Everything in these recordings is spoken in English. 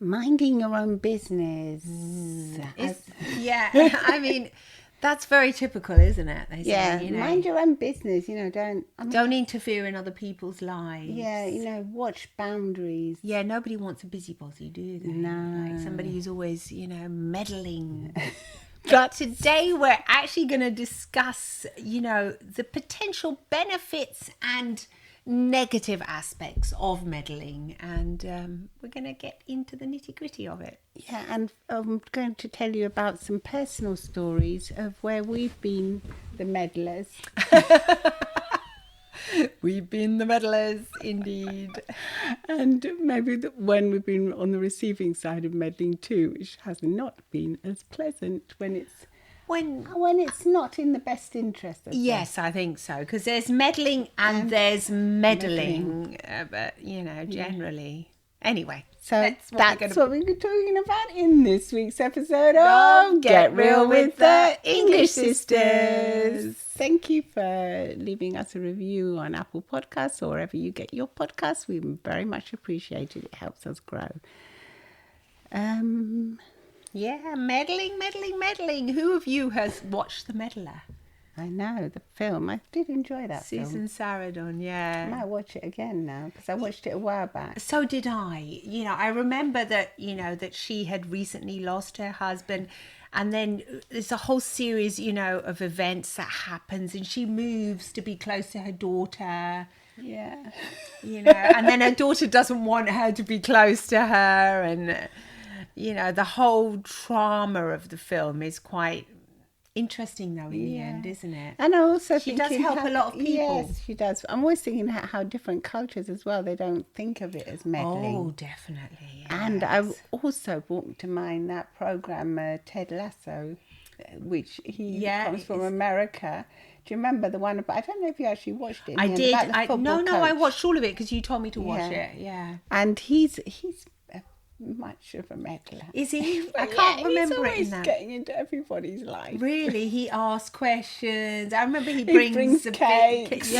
Minding your own business. I mean, that's very typical, isn't it? They say, mind your own business. Don't interfere in other people's lives. Yeah, watch boundaries. Yeah, nobody wants a busybody, do they? No. Like somebody who's always, meddling. But today we're actually going to discuss, the potential benefits and negative aspects of meddling, and we're going to get into the nitty-gritty of it. Yeah, and I'm going to tell you about some personal stories of where we've been the meddlers. We've been the meddlers, indeed. And maybe when we've been on the receiving side of meddling too, which has not been as pleasant when it's not in the best interest of Yes, I think so, because there's meddling and there's meddling. But, generally. Anyway, so that's what we're talking about in this week's episode of Get Real with the English Sisters. Thank you for leaving us a review on Apple Podcasts or wherever you get your podcasts. We very much appreciate it. It helps us grow. Yeah, meddling. Who of you has watched The Meddler? I know, the film. I did enjoy that film. Susan Sarandon, yeah. I might watch it again now because I watched it a while back. So did I. I remember that, that she had recently lost her husband, and then there's a whole series, of events that happens, and she moves to be close to her daughter. Yeah. And then her daughter doesn't want her to be close to her, and, the whole trauma of the film is quite interesting though in the end, isn't it? And I also she does help a lot of people. Yes, she does. I'm always thinking how different cultures as well, they don't think of it as meddling. Oh, definitely. Yes. And I also brought to mind that program Ted Lasso, which he comes from America. Do you remember the one about, I don't know if you actually watched it. I did. I watched all of it because you told me to watch it. Yeah. And he's much of a meddler. Is he? I can't remember it. He's always getting into everybody's life. Really? He asks questions. I remember he brings cakes.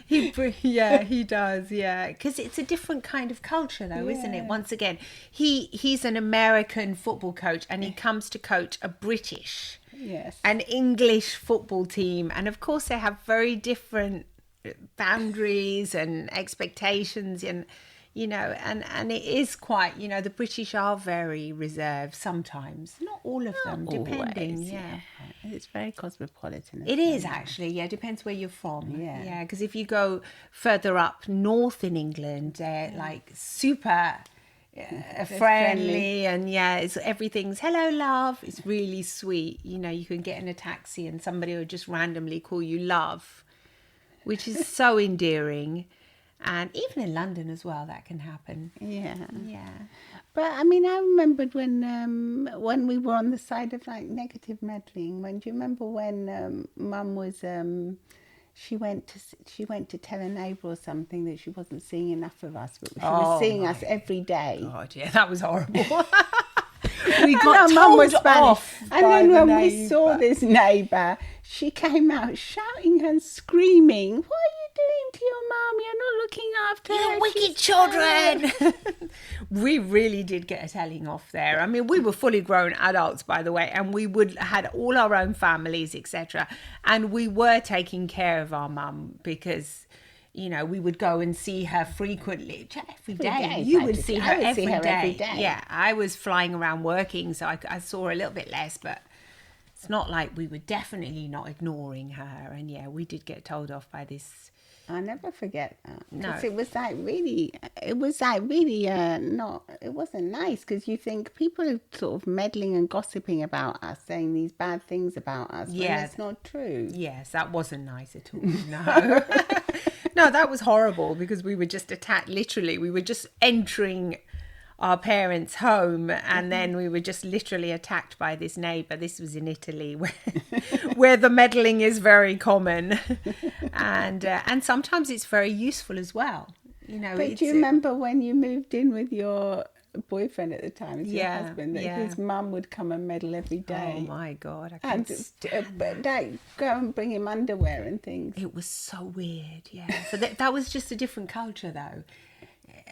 He does. Yeah, because it's a different kind of culture, though, isn't it? Once again, he's an American football coach, and he comes to coach a British, an English football team, and of course they have very different boundaries and expectations and. And it is quite, the British are very reserved sometimes. Not all of them, depending. Always, It's very cosmopolitan. It is actually, depends where you're from. Yeah, because if you go further up north in England, they're like super friendly and everything's hello love. It's really sweet. You can get in a taxi and somebody will just randomly call you love, which is so endearing. And even in London as well, that can happen. Yeah. But I mean, I remembered when we were on the side of like negative meddling. Do you remember when Mum was she went to tell a neighbour or something that she wasn't seeing enough of us, but she was seeing us every day. God, yeah, that was horrible. We got told off. And then when we saw this neighbour, she came out shouting and screaming, "What are you doing to your mum? You're not looking after her. You wicked children." We really did get a telling off there. I mean, we were fully grown adults, by the way, and we had all our own families, etc. And we were taking care of our mum because... we would go and see her frequently, every day. You would see her every day. Yeah, I was flying around working, so I saw her a little bit less, but it's not like we were definitely not ignoring her. And we did get told off by this. I'll never forget that. No. It wasn't nice because you think people are sort of meddling and gossiping about us, saying these bad things about us, when it's not true. Yes, that wasn't nice at all. No. No, that was horrible because we were just attacked. Literally, we were just entering our parents' home and then we were just literally attacked by this neighbour. This was in Italy where the meddling is very common. And sometimes it's very useful as well. But do you remember when you moved in with your boyfriend at the time, your husband, that his mum would come and meddle every day? Oh my God, I can't go and bring him underwear and things. It was so weird, So that was just a different culture though.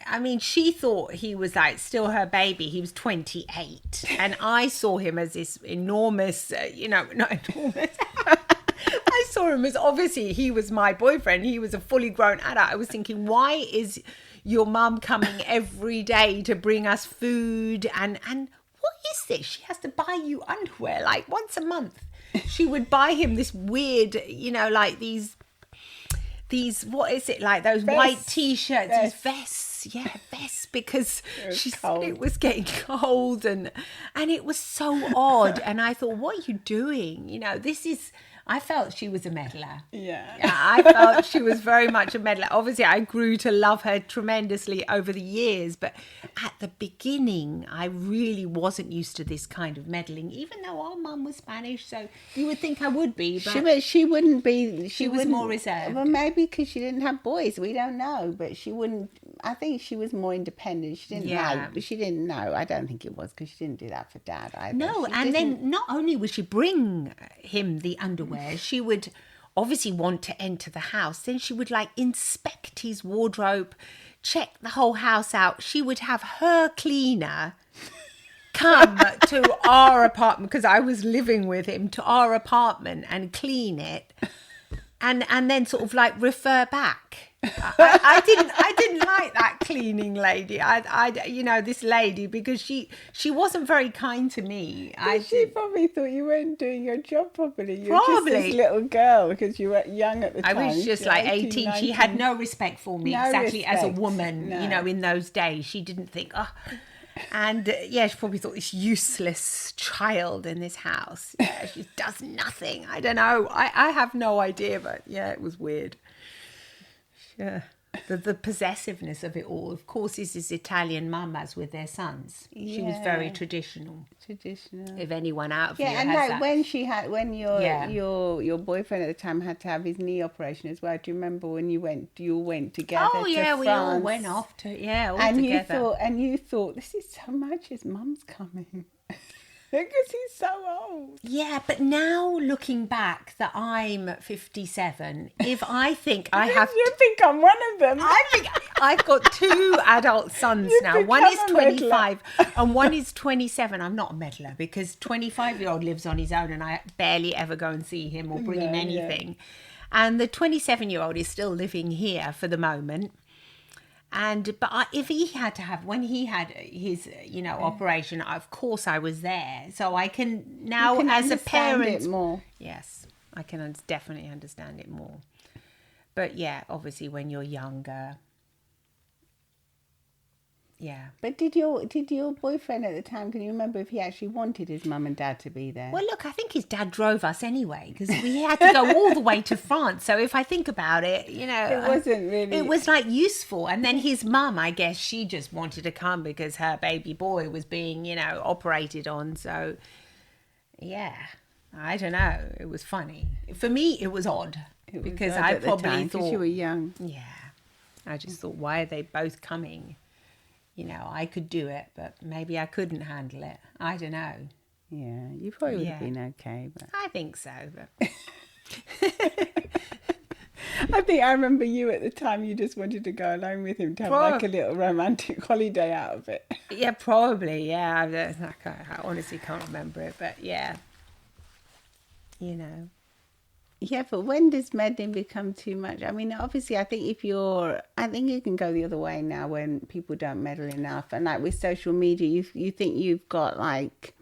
I mean, she thought he was like still her baby. He was 28. And I saw him as this enormous, not enormous. I saw him as obviously he was my boyfriend. He was a fully grown adult. I was thinking, why is your mum coming every day to bring us food? And what is this? She has to buy you underwear like once a month. She would buy him this weird, like these, what is it, like those white t-shirts, these vests. Yeah, vests, because she said it was getting cold and it was so odd. And I thought, what are you doing? I felt she was a meddler. Yeah, I felt she was very much a meddler. Obviously, I grew to love her tremendously over the years, but at the beginning, I really wasn't used to this kind of meddling, even though our mum was Spanish, so you would think I would be. But she wouldn't be. She was more reserved. Well, maybe because she didn't have boys. We don't know, but she wouldn't. I think she was more independent. She didn't know. But she didn't know. I don't think it was because she didn't do that for Dad either. No, then not only would she bring him the underwear, she would obviously want to enter the house. Then she would like inspect his wardrobe, check the whole house out. She would have her cleaner come to our apartment, because I was living with him, to our apartment and clean it, and then sort of like refer back. I didn't like that cleaning lady. This lady, because she wasn't very kind to me. She probably thought you weren't doing your job properly. You probably. were just this little girl because you were young at the time. I was just like 18. 19. She had no respect for me, exactly as a woman. No. In those days, she didn't think, oh. And she probably thought, this useless child in this house. Yeah, she does nothing. I don't know. I have no idea, but yeah, it was weird. Yeah. The possessiveness of it all. Of course, this is Italian mamas with their sons. Yeah. She was very traditional. If anyone out of you has like that. when your boyfriend at the time had to have his knee operation as well. Do you remember when you went together? Oh yeah, we all went off to together. You thought this is so much. His mum's coming. Because he's so old. Yeah, but now looking back that I'm 57, if I think I have... You think I'm one of them. I think I've got two adult sons now. One is 25 and one is 27. I'm not a meddler because 25-year-old lives on his own and I barely ever go and see him or bring him anything. Yeah. And the 27-year-old is still living here for the moment. But if he had to have, when he had his, operation, of course I was there. So I can now, as a parent, it more. Yes, I can definitely understand it more. But yeah, obviously when you're younger, yeah. But did your boyfriend at the time, can you remember if he actually wanted his mum and dad to be there? Well, look, I think his dad drove us anyway because we had to go all the way to France. So if I think about it, it wasn't really. It was like useful. And then his mum, I guess she just wanted to come because her baby boy was being, operated on. So yeah, I don't know. It was funny. For me, it was odd because I probably thought you were young. Yeah, I just thought, why are they both coming? I could do it, but maybe I couldn't handle it. I don't know. Yeah, you probably would have been okay. But I think so. But I think I remember you at the time, you just wanted to go alone with him to have like a little romantic holiday out of it. Yeah, probably, yeah. I honestly can't remember it, but yeah. Yeah, but when does meddling become too much? I mean, obviously, I think you can go the other way now when people don't meddle enough. And like with social media, you think you've got like,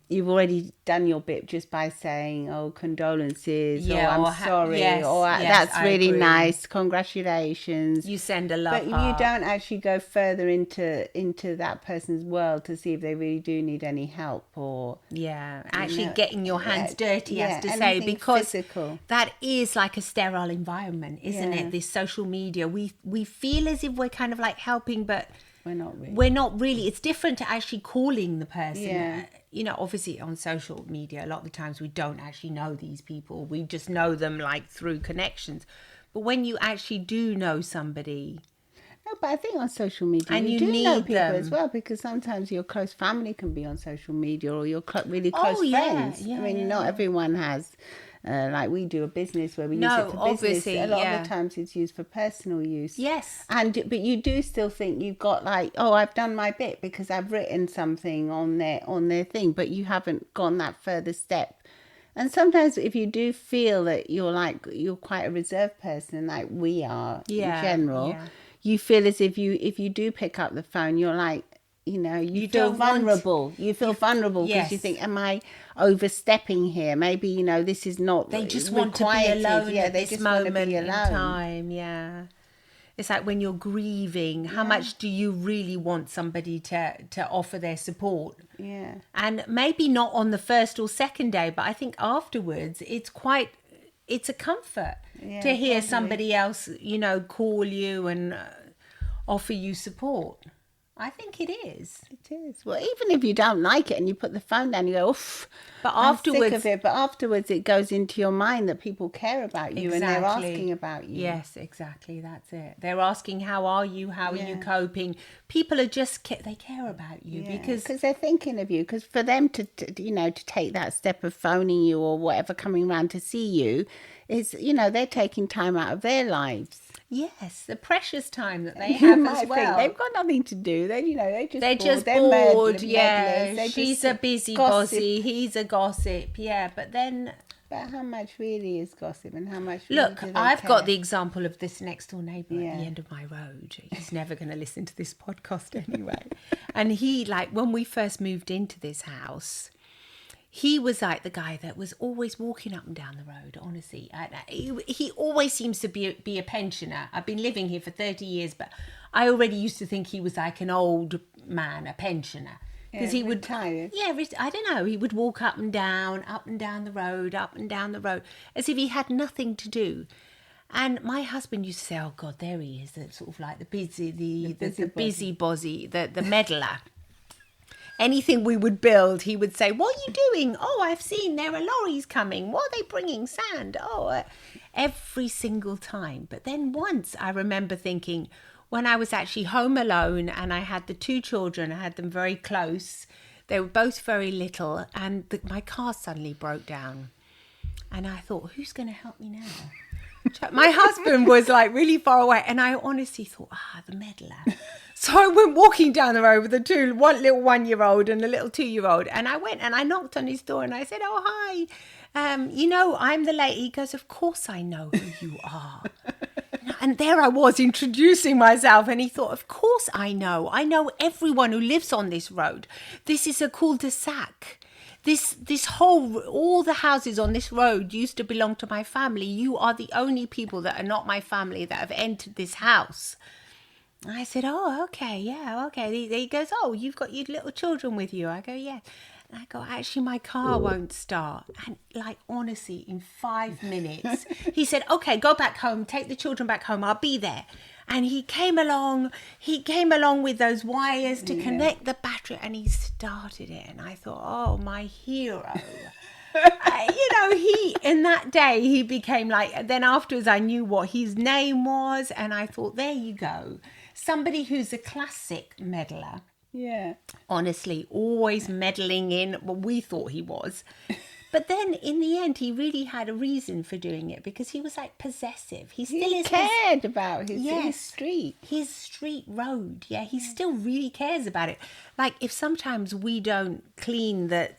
you've already done your bit just by saying, oh, condolences, or I'm sorry, that's really nice, congratulations. You send a love But you don't actually go further into that person's world to see if they really do need any help or... Yeah, actually getting your hands dirty, as to say, because physical. That is like a sterile environment, isn't it? This social media. We feel as if we're kind of like helping, but... We're not really. It's different to actually calling the person. Yeah. Obviously on social media, a lot of the times we don't actually know these people. We just know them like through connections. But when you actually do know somebody... No, but I think on social media and you do need know people them as well, because sometimes your close family can be on social media or your really close friends. Yeah, I mean, not everyone has like we do a business where we use No, it for business. obviously, A lot yeah. of the times it's used for personal use. Yes. But you do still think you've got like, oh, I've done my bit because I've written something on their thing, but you haven't gone that further step. And sometimes if you do feel that you're quite a reserved person, like we are in general, you feel as if you do pick up the phone, you're like, you feel vulnerable. You feel vulnerable because you think, am I overstepping here? Maybe, this is not They just want to be alone at this moment in time. Yeah. It's like when you're grieving, how much do you really want somebody to offer their support? Yeah. And maybe not on the first or second day, but I think afterwards it's a comfort to hear somebody else, call you and offer you support. I think it is. It is. Well, even if you don't like it and you put the phone down, you go, oof. But afterwards, I'm sick of it. But afterwards, it goes into your mind that people care about you and they're asking about you. Yes, exactly. That's it. They're asking, how are you? How are you coping? People are they care about you because they're thinking of you. Because for them to take that step of phoning you or whatever, coming around to see you, is they're taking time out of their lives. Yes, the precious time that they have as well. They've got nothing to do. They're just bored. Yeah, she's a busy bossy. He's a gossip. Yeah, but how much really is gossip and how much? Look, I've got the example of this next door neighbour at the end of my road. He's never going to listen to this podcast anyway. And he, when we first moved into this house, he was like the guy that was always walking up and down the road, honestly. He always seems to be a pensioner. I've been living here for 30 years, but I already used to think he was like an old man, a pensioner. Because he would, retired. I don't know, he would walk up and down the road, as if he had nothing to do. And my husband used to say, oh God, there he is, sort of like the busybody, the meddler. Anything we would build, he would say, what are you doing? Oh, I've seen there are lorries coming. What are they bringing? Sand. Every single time. But then once I remember thinking, when I was actually home alone and I had the two children, I had them very close. They were both very little and my car suddenly broke down. And I thought, who's going to help me now? My husband was really far away and I honestly thought, the meddler. So I went walking down the road with one little 1-year-old and a little 2-year-old. And I went and I knocked on his door and I said, oh, hi. I'm the lady. He goes, of course I know who you are. And there I was introducing myself. And he thought, of course I know. I know everyone who lives on this road. This is a cul-de-sac. All the houses on this road used to belong to my family. You are the only people that are not my family that have entered this house. I said, oh, okay, yeah, okay. He goes, oh, you've got your little children with you. I go, yeah. And I go, actually, my car won't start. And honestly, in 5 minutes, he said, okay, go back home, take the children back home. I'll be there. And he came along with those wires to connect the battery and he started it. And I thought, oh, my hero. In that day, he became then afterwards I knew what his name was. And I thought, there you go. Somebody who's a classic meddler. Yeah. Honestly, always meddling in what we thought he was. But then in the end, he really had a reason for doing it because he was possessive. He cared about his street. His street road. Yeah, he still really cares about it. If sometimes we don't clean the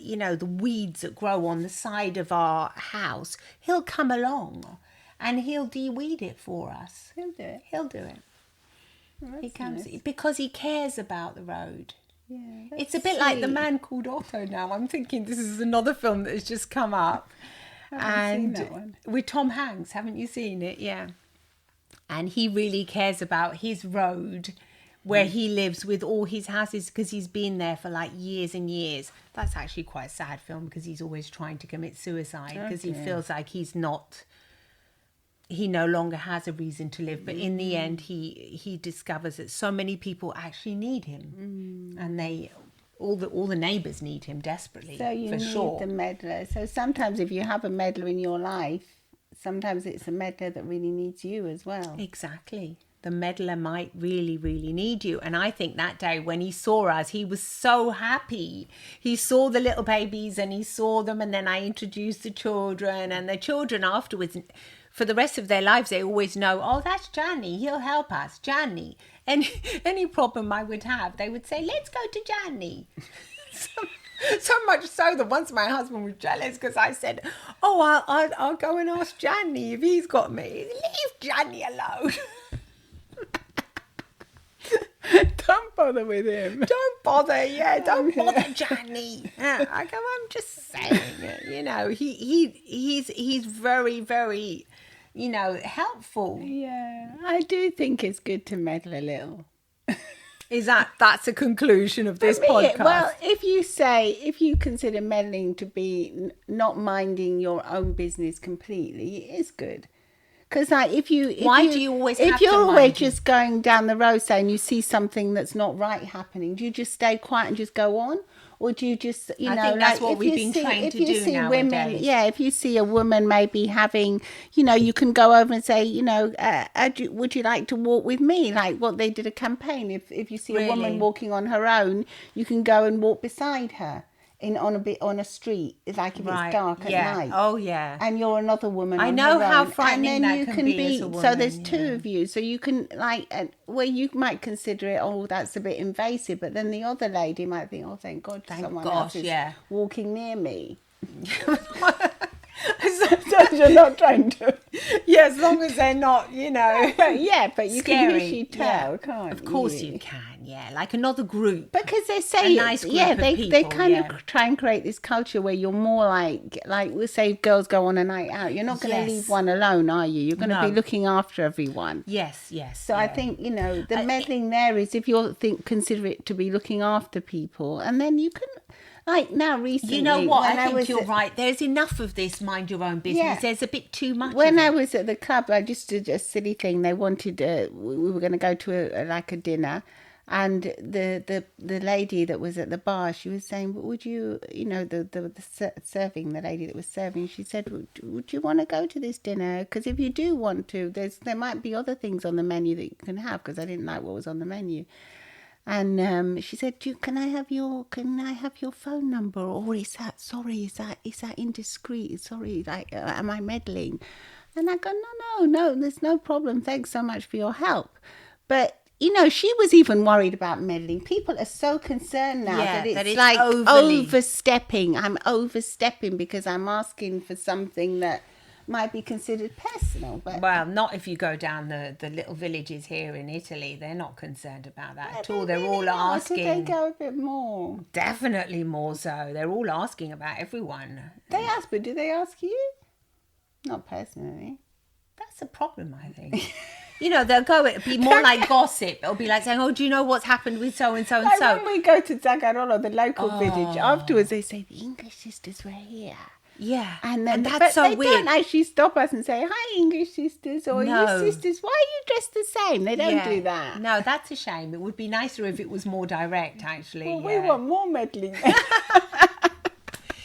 weeds that grow on the side of our house, he'll come along and he'll de-weed it for us. He'll do it. Well, he comes because he cares about the road. Yeah, it's a bit like The Man Called Otto now. I'm thinking this is another film that has just come up. I haven't seen that one. With Tom Hanks. Haven't you seen it? Yeah. And he really cares about his road where he lives with all his houses because he's been there for years and years. That's actually quite a sad film because he's always trying to commit suicide because he feels like he no longer has a reason to live, but in the end he discovers that so many people actually need him and all the neighbours need him desperately. So you need the meddler. So sometimes if you have a meddler in your life, sometimes it's a meddler that really needs you as well. Exactly. the meddler might really, really need you. And I think that day when he saw us, he was so happy. He saw the little babies and he saw them, and then I introduced the children, and the children afterwards, for the rest of their lives, they always know, oh, that's Johnny, he'll help us, Johnny. And any problem I would have, they would say, let's go to Johnny. So much so that once my husband was jealous because I said, oh, I'll go and ask Johnny if he's got me. Leave Johnny alone. Don't bother with him. Don't bother, don't bother Johnny. I go, I'm just saying, he's very, very, helpful. Yeah, I do think it's good to meddle a little. That's a conclusion of this podcast? Well, if you consider meddling to be not minding your own business completely, it is good. Because if you're always just going down the road saying you see something that's not right happening, do you just stay quiet and just go on? Or do you just, I think that's what we've been trained to do nowadays. Women, if you see a woman maybe having, you can go over and say, would you like to walk with me? Like what they did a campaign. If you see a woman walking on her own, you can go and walk beside her on a street, like if it's dark at night. Oh yeah. And you're another woman. I know how frightening that can be as a woman. So there's two of you, so you can where you might consider it, oh, that's a bit invasive, but then the other lady might think, oh, thank God, someone else is walking near me. So you're not trying to. Yeah, as long as they're not, but you scary. can usually tell, can't you? Of course you can, like another group. Because they say, nice group they kind of try and create this culture where you're more like we'll say girls go on a night out. You're not going to leave one alone, are you? You're going to be looking after everyone. Yes. So I think, the meddling there is if you consider it to be looking after people, and then you can. Like now recently. You know what? I think you're right. There's enough of this mind your own business. Yeah. There's a bit too much When I was at the club, I just did a silly thing. They wanted, we were going to go to a dinner. And the lady that was at the bar, she was saying, but would you, the serving, the lady that was serving, she said, would you want to go to this dinner? Because if you do want to, there might be other things on the menu that you can have, because I didn't like what was on the menu. And she said, "Can I have your phone number? Or is that indiscreet? Sorry, am I meddling?" And I go, no, there's no problem. Thanks so much for your help. But she was even worried about meddling. People are so concerned now that it's like overstepping. I'm overstepping because I'm asking for something that might be considered personal. But well, not if you go down the little villages here in Italy. They're not concerned about that at all. They're all asking. They go a bit more. Definitely more so. They're all asking about everyone. They ask, but do they ask you? Not personally. That's a problem, I think. They'll go, it'll be more like gossip. It'll be like saying, oh, do you know what's happened with so-and-so and so? When we go to Zagarolo, the local village, afterwards they say, the English sisters were here. Yeah, and that's so weird. They don't actually stop us and say, hi, English sisters, or you sisters, why are you dressed the same? They don't do that. No, that's a shame. It would be nicer if it was more direct, actually. Well, we want more meddling.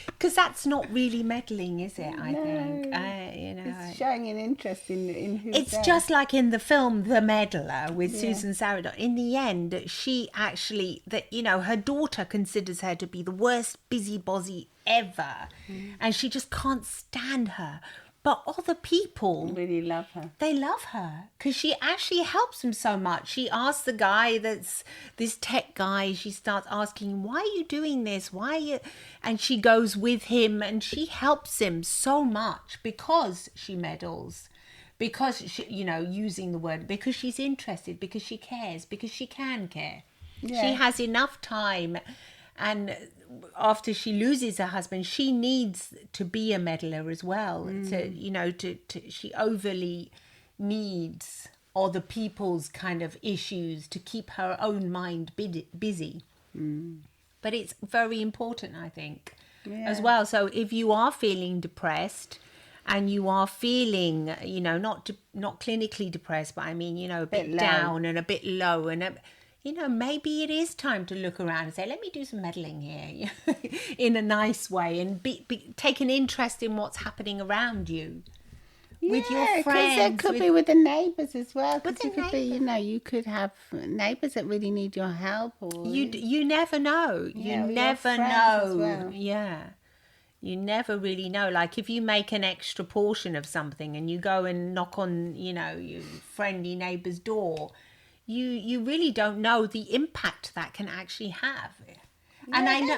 Because that's not really meddling, is it? I think it's showing an interest in who's it's there. Just like in the film The Meddler with Susan Sarandon. In the end, she actually her daughter considers her to be the worst busybody ever, and she just can't stand her. But other people really love her. They love her because she actually helps them so much. She asks the guy that's this tech guy, she starts asking him, why are you doing this? Why are you? And she goes with him and she helps him so much because she meddles. Because, she, using the word, because she's interested, because she cares, because she can care. Yeah. She has enough time. And after she loses her husband, she needs to be a meddler as well. She overly needs other people's kind of issues to keep her own mind busy. But it's very important, I think, as well. So if you are feeling depressed and you are feeling, not clinically depressed, but I mean, a bit down and a bit low and maybe it is time to look around and say, let me do some meddling here in a nice way and take an interest in what's happening around you. with your Yeah, 'cause friends. it could be with the neighbours as well. With Because the you could be, you could have neighbours that really need your help, or You never know. You Yeah, or your never friends know. as well. Yeah. You never really know. Like if you make an extra portion of something and you go and knock on, your friendly neighbour's door, you really don't know the impact that can actually have. And I know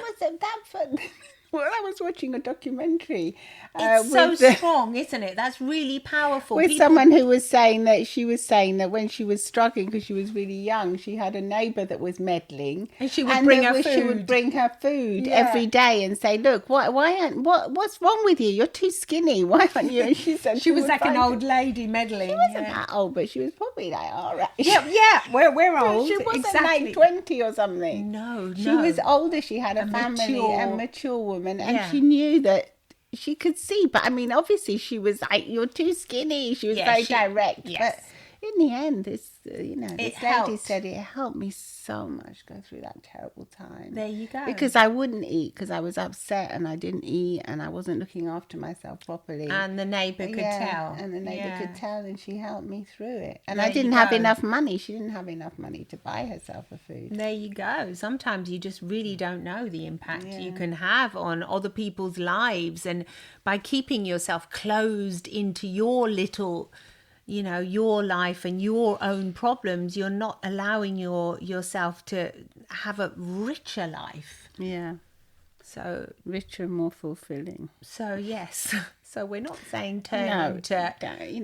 Well, I was watching a documentary it's so with strong, isn't it? That's really powerful. with People, someone who was saying that when she was struggling because she was really young, she had a neighbour that was meddling, And she would bring her She would food. bring her food Yeah. every day and say, "Look, what's wrong with you? You're too skinny. Why aren't you?" And she said she was would like an find old lady meddling. She wasn't that old, but she was probably like all right. Yeah, we're old. She wasn't exactly. like 20 or something. No, She was older. She had a family, a mature- mature woman, and Yeah. she knew that she could see. But I mean, obviously, she was like, "You're too skinny." She was very direct. Yes. But in the end, this lady helped. said it helped me so much go through that terrible time. There you go. Because I wouldn't eat because I was upset and I didn't eat and I wasn't looking after myself properly. And the neighbour could tell. And the neighbour could tell, and she helped me through it. And There I didn't you have go. enough money. She didn't have enough money to buy herself a food. There you go. Sometimes you just really don't know the impact you can have on other people's lives. And by keeping yourself closed into your little, your life and your own problems, you're not allowing yourself to have a richer life. Yeah. So, Richer and more fulfilling. yes. So we're not saying turn No, into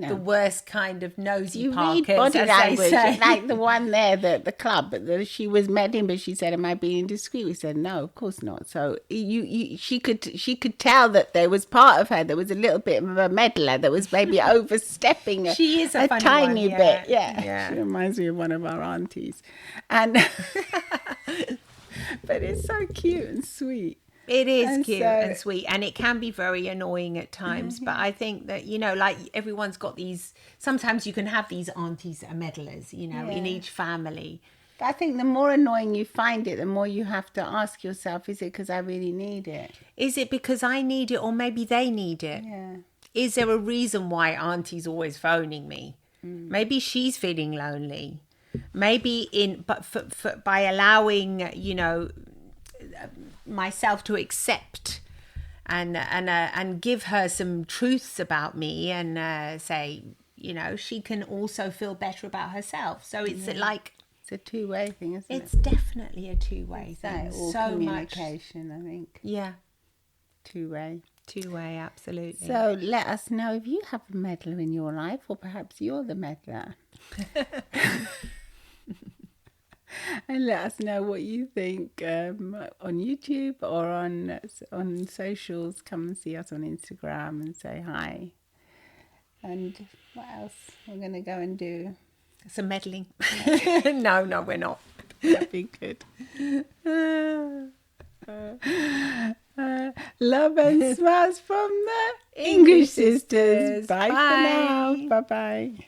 the worst kind of nosy You parkers, read body as they language, say. like the one there, the club. She was meddling, but she said, "Am I being indiscreet?" We said, "No, of course not." So she could tell that there was part of her that was a little bit of a meddler, that was maybe overstepping. She is a funny tiny one, bit. yeah. Yeah, she reminds me of one of our aunties, and but it's so cute and sweet. It is And cute so- and sweet, and it can be very annoying at times. But I think that, like everyone's got these, sometimes you can have these aunties that are meddlers, in each family. But I think the more annoying you find it, the more you have to ask yourself, is it because I really need it? Is it because I need it, or maybe they need it? Yeah. Is there a reason why auntie's always phoning me? Maybe she's feeling lonely. Maybe by allowing, myself to accept and give her some truths about me and say, she can also feel better about herself. So it's like, It's a two-way thing, isn't it's it? definitely a two-way thing. Like all So much. communication, I think. Yeah, Two-way. two-way, absolutely. So let us know if you have a meddler in your life, or perhaps you're the meddler. And let us know what you think on YouTube or on socials. Come and see us on Instagram and say hi. And what else we're going to go and do? Some meddling. No, we're not. That'd be good. Love and smiles from the English sisters. Bye for now. Bye-bye.